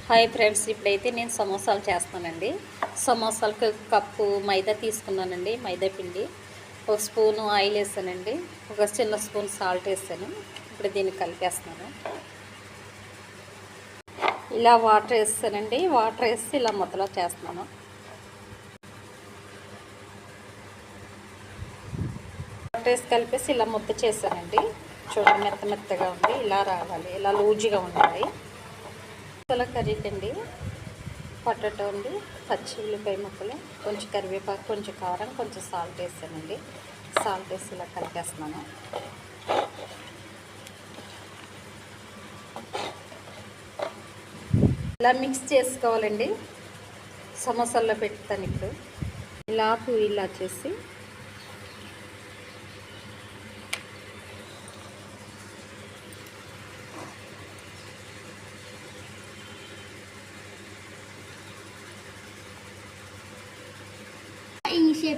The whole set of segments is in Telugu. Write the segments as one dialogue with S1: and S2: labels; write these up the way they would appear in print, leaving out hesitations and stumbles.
S1: హాయ్ ఫ్రెండ్స్, ఇప్పుడైతే నేను సమోసాలు చేస్తానండి. సమోసాలకు కప్పు మైదా తీసుకున్నానండి, మైదా పిండి. ఒక స్పూను ఆయిల్ వేసానండి, ఒక చిన్న స్పూన్ సాల్ట్ వేసాను. ఇప్పుడు దీన్ని కలిపేస్తున్నాను. ఇలా వాటర్ వేస్తానండి, వాటర్ వేసి ఇలా మొదలు చేస్తున్నాను. వాటర్ వేసి కలిపేసి ఇలా ముద్ద చేశానండి. చూడండి, మెత్తగా ఉంది. ఇలా రావాలి, ఇలా లూజుగా ఉండాలి. ఇలా కర్రీకండి పొటాటో అండి, పచ్చి ఉల్లిపాయ ముక్కలు, కొంచెం కరివేపాకు, కొంచెం కారం, కొంచెం సాల్ట్ వేసానండి. సాల్ట్ వేసి ఇలా కలిపేస్తున్నాను. ఇలా మిక్స్ చేసుకోవాలండి. సమోసాల్లో పెడతాను ఇప్పుడు. ఇలా చేసి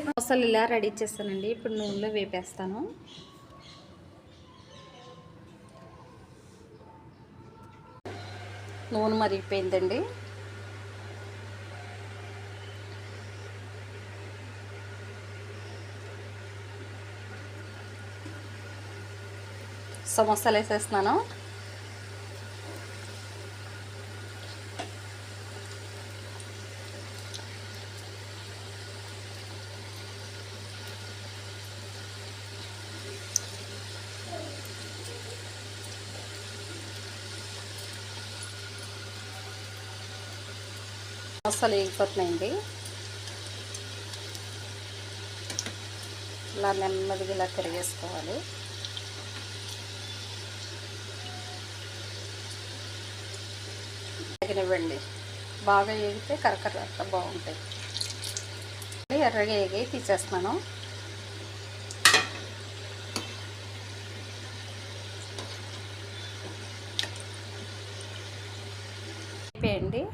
S1: సమోసాలు ఇలా రెడీ చేస్తానండి. ఇప్పుడు నూనెలో వేపేస్తాను. నూనె మరిగిపోయిందండి. సమోసాలు వేసేస్తున్నాను. సమోసాలు వేగిపోతున్నాయండి. ఇలా నెమ్మదిగా ఇలా తిరిగేసుకోవాలి. వేగనివ్వండి. బాగా వేగితే కరకర అట్లా బాగుంటాయి. ఎర్రగా వేగి తీసేస్తున్నాను. అయిపోయింది,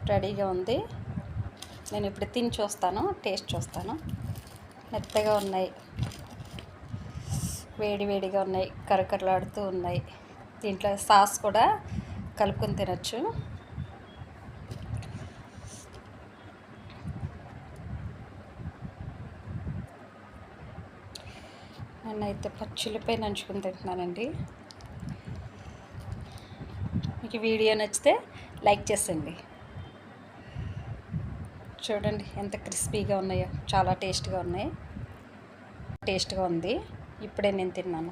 S1: రెడీగా ఉంది. నేను ఇప్పుడు తిని చూస్తాను, టేస్ట్ చూస్తాను. మెత్తగా ఉన్నాయి, వేడిగా ఉన్నాయి, కరకరలాడుతూ ఉన్నాయి. దీంట్లో సాస్ కూడా కలుపుకొని తినచ్చు. నేనైతే పచ్చులపై నంచుకుని తింటున్నానండి. మీకు వీడియో నచ్చితే లైక్ చేయండి. చూడండి ఎంత క్రిస్పీగా ఉన్నాయో, చాలా టేస్ట్గా ఉన్నాయి. టేస్ట్గా ఉంది. ఇప్పుడే నేను తిన్నాను.